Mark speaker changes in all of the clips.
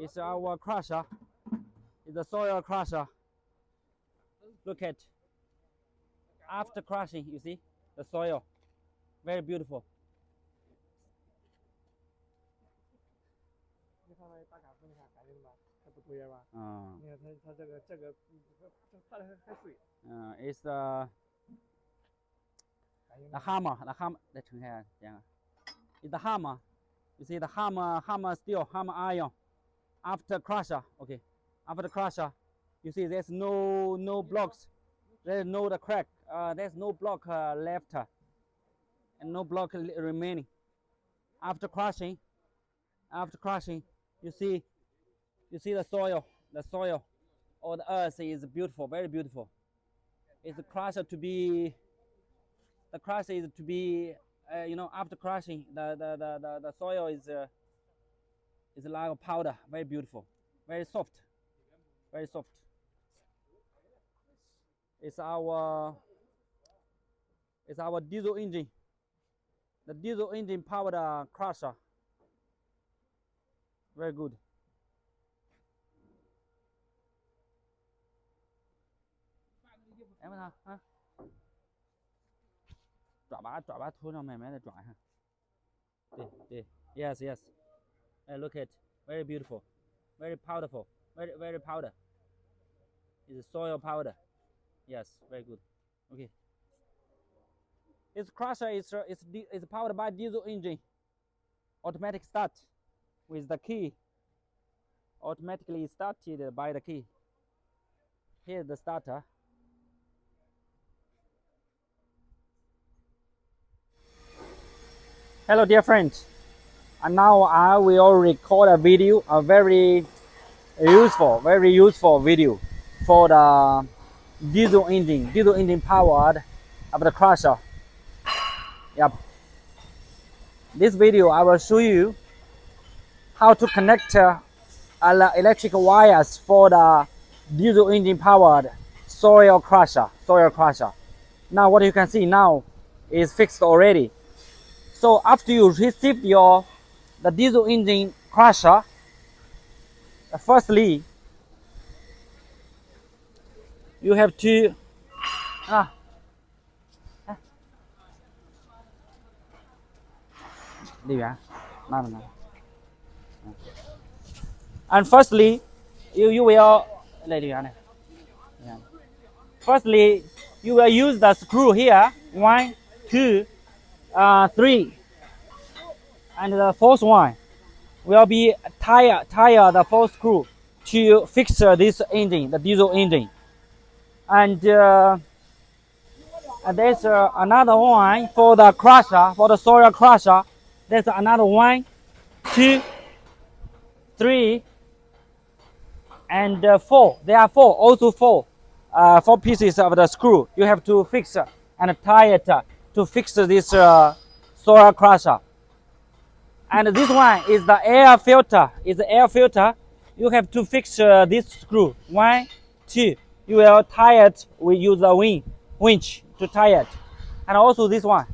Speaker 1: It's our crusher. It's a soil crusher. Look at after crushing, you see the soil, very beautiful. ，it's the hammer. The hammer. 再撑开这样。It's the hammer. You see the hammer steel, hammer iron. After crusher, okay. After crusher, you see there's no blocks. There's no the crack. There's no block left, and no block remaining. After crushing, you see the soil, or the earth is beautiful, very beautiful. It's the crusher to be. The crusher is to be, after crushing, the soil is like a powder, very beautiful, very soft, very soft. It's our diesel engine. The diesel engine powered crusher. Very good. 哎，问他啊，抓把头上慢慢的抓一下。对 ，yes. Look at, very beautiful, very powderful, very powder. It's soil powder. Yes, very good. Okay. This crusher is powered by diesel engine. Automatic start with the key. Automatically started by the key. Here's the starter. Hello, dear friends. And now I will record a video, a very useful video for the diesel engine powered of the crusher. Yep. This video I will show you how to connect electric wires for the diesel engine powered soil crusher. Now what you can see now is fixed already. So after you receive the diesel engine crusher, firstly you have to and firstly you will use the screw here, 1, 2, 3, and the fourth one will be tie the fourth screw to fix this engine, the diesel engine. And there's another one for the crusher, for the soil crusher. There's another 1, 2, 3, and 4. There are four pieces of the screw. You have to fix and tie it to fix this soil crusher. And this one is the air filter. You have to fix this screw. 1, 2. You will tie it. We use a winch to tie it. And also this one.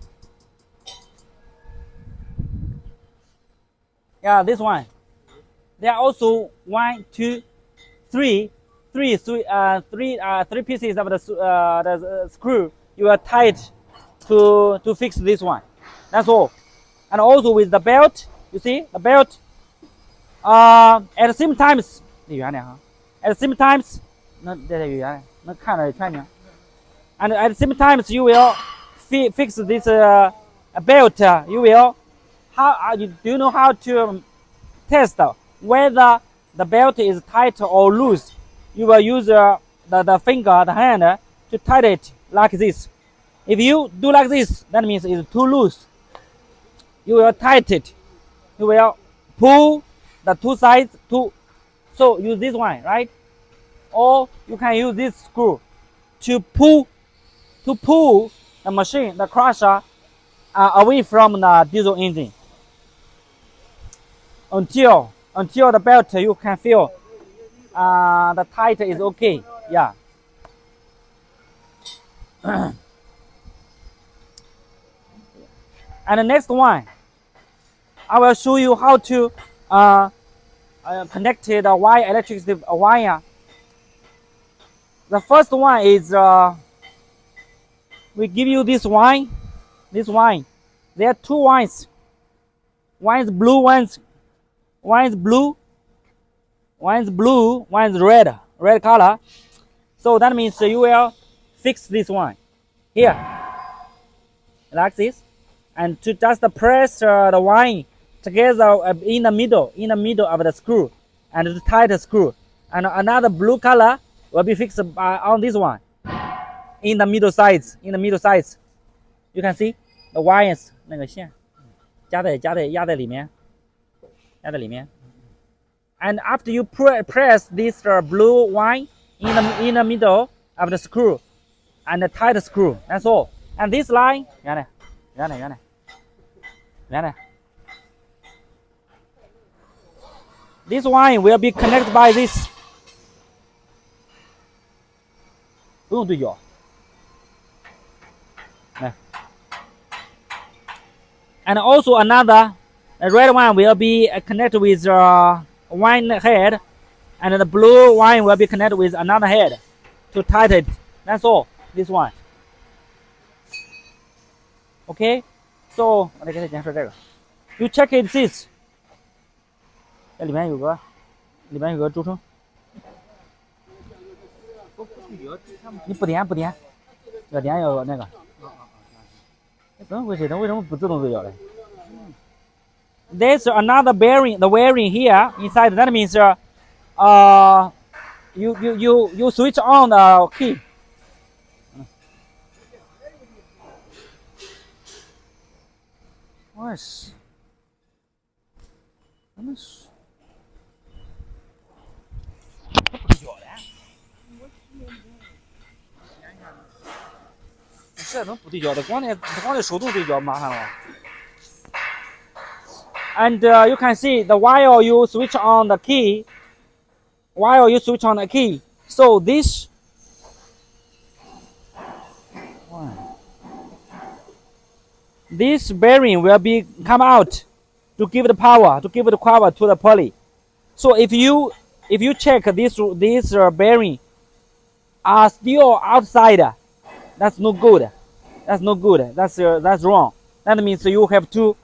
Speaker 1: Yeah, this one. There are also 1, 2, 3 pieces of the screw. You will tie it to fix this one. That's all. And also with the belt, you see the belt. At the same times, and at the same times you will fix this belt. You will do you know how to test whether the belt is tight or loose? You will use the finger, the hand, to tighten it like this. If you do like this, that means it's too loose. You will tighten it. You will pull the two sides so use this one, right? Or you can use this screw to pull the machine, the crusher, away from the diesel engine until the belt you can feel the tight is okay. Yeah. And the next one, I will show you how to connect the wire, electricity wire. The first one is we give you this wire. This wire. There are two wires. One is blue, one is blue, one is blue, one is red color. So that means you will fix this one here, like this, and to just press the wire together in the middle of the screw, and to tight the screw. And another blue color will be fixed on this one, in the middle sides. You can see the wires 那个线压在里面。And after you press this blue wire in the middle of the screw and tight the screw, that's all. And this line, this wire will be connected by this. 不用对角。And also another red one will be connected with one head, and the blue one will be connected with another head to tighten it. That's all. This one. Okay. So 我来给大家说这个。You check it this. 这里面有个轴承。你不点，要点要那个。怎么回事？它为什么不自动对角嘞？ There's another bearing, the bearing here inside. That means you switch on the key. What? 这能不对角的？光得手动对角麻烦了。And you can see the while you switch on the key, so this bearing will be come out to give the power, to the pulley. So if you check this bearing are still outside, that's no good. That's wrong. That means you have to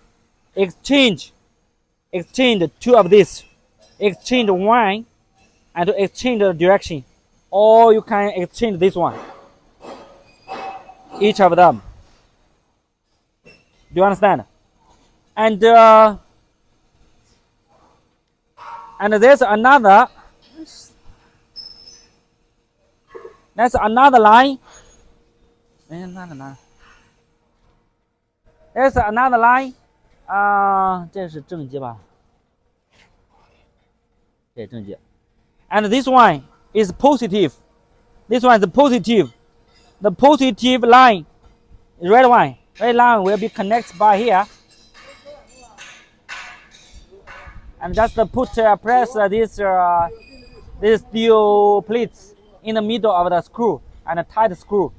Speaker 1: exchange two of this, exchange one and to exchange the direction, or you can exchange this one, each of them. Do you understand? And there's another line. There's another line. 这是正极吧？对，正极。And this one is positive. This one is positive. The positive line, red line will be connected by here. And just press this steel plates in the middle of the screw and tight screw.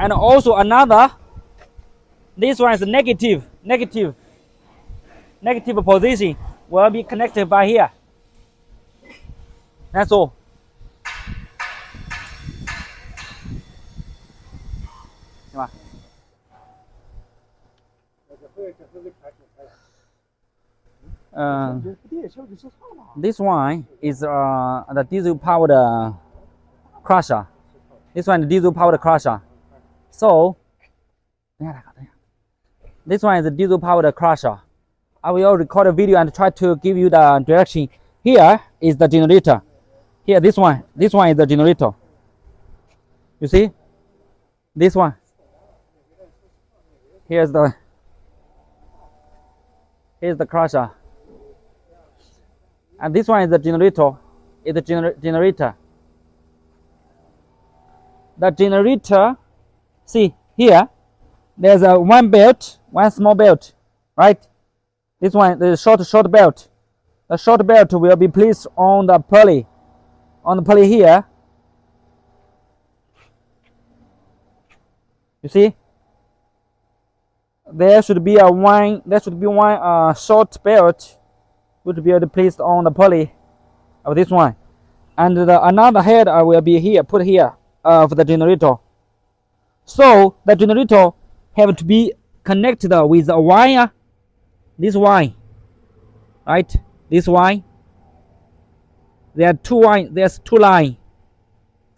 Speaker 1: And also another. This one is negative position will be connected by here. That's all. This one is the diesel powered crusher. This one is diesel powered crusher. So this one is a diesel powered crusher. I will record a video and try to give you the direction. Here is the generator. Here, this one is the generator. You see? This one. Here's the crusher. And this one is the generator. It's the generator. The generator, see here, there's one belt, one small belt, right? This one, the short belt. The short belt will be placed on the pulley. On the pulley here. You You see, there should be one short belt would be placed on the pulley of this one, and another head will be here, put here for the generator. So the generator have to be connected with a wire, this wire, right? This wire. There are two wires. There's two lines.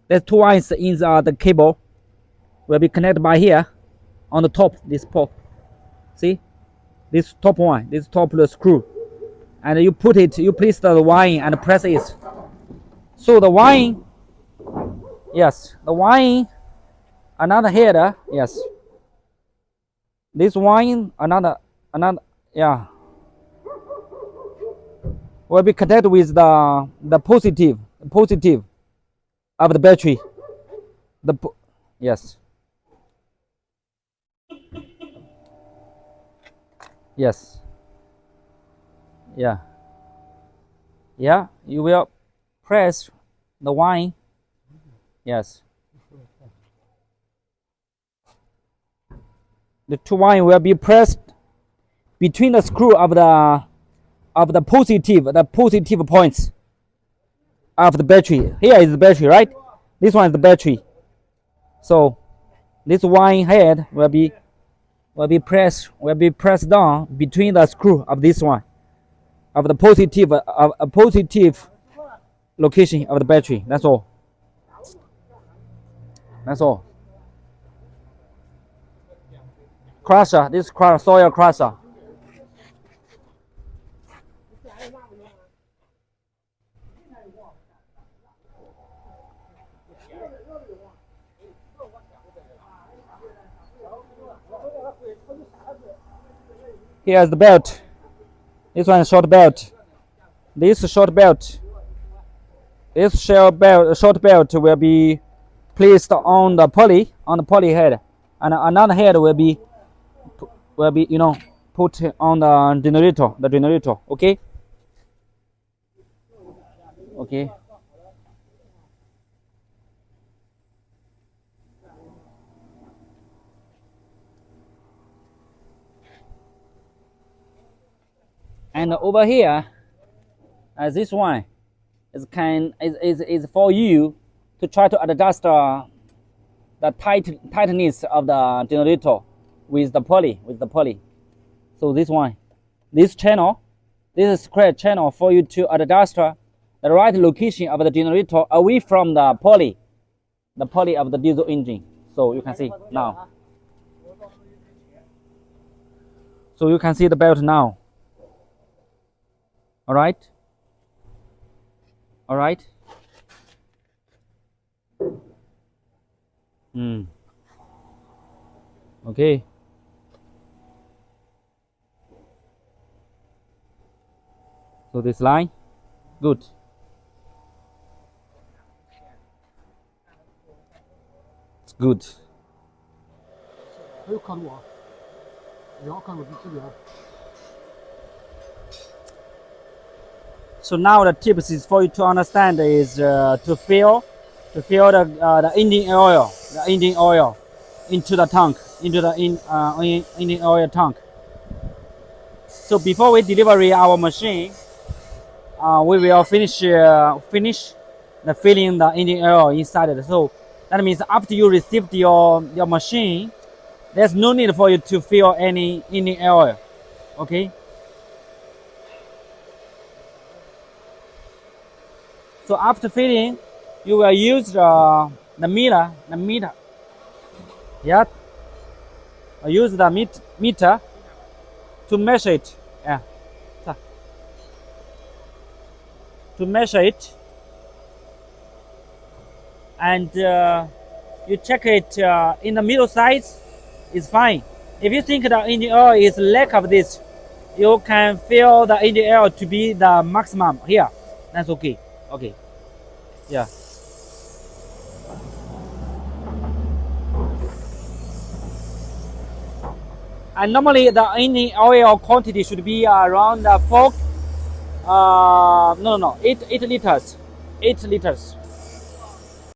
Speaker 1: There's two wires in the cable. Will be connected by here on the top. This port. See, this top one, this top the screw, and you put it. You place the wire and press it. So the wire, yes, the wire, another header, yes. This wire, another, yeah, will be connected with the positive of the battery. Yes. Yes. Yeah. Yeah. You will press the wire. Yes. The two wire will be pressed between the screw of the positive points of the battery. Here is the battery, right? This one is the battery. So this wire head will be pressed down between the screw of this one of the positive location of the battery. That's all. That's all. Crusher, this soil crusher. Here's the belt. This one is short belt. This short belt will be placed on the pulley head, and another head will be put on the generator. Okay. Okay. And over here, this one is for you to try to adjust the tightness of the generator with the pulley. So this channel, this is square channel for you to adjust the right location of the generator away from the pulley of the diesel engine. So you can see now. So you can see the belt now. All right. Okay. So this line, good. It's good. So now the tips is for you to understand is to fill the engine oil into the tank, into the engine oil tank. So before we deliver our machine, we will finish the filling the engine oil inside it. So that means after you received your machine, there's no need for you to fill any engine oil. Okay. So after filling, you will use the meter. Yeah. Use the meter to measure it. Yeah. To measure it, and you check it in the middle size is fine. If you think the engine oil is lack of this, you can fill the engine oil to be the maximum here. That's okay. Okay. Yeah. And normally the engine oil quantity should be around 8 liters. 8 liters.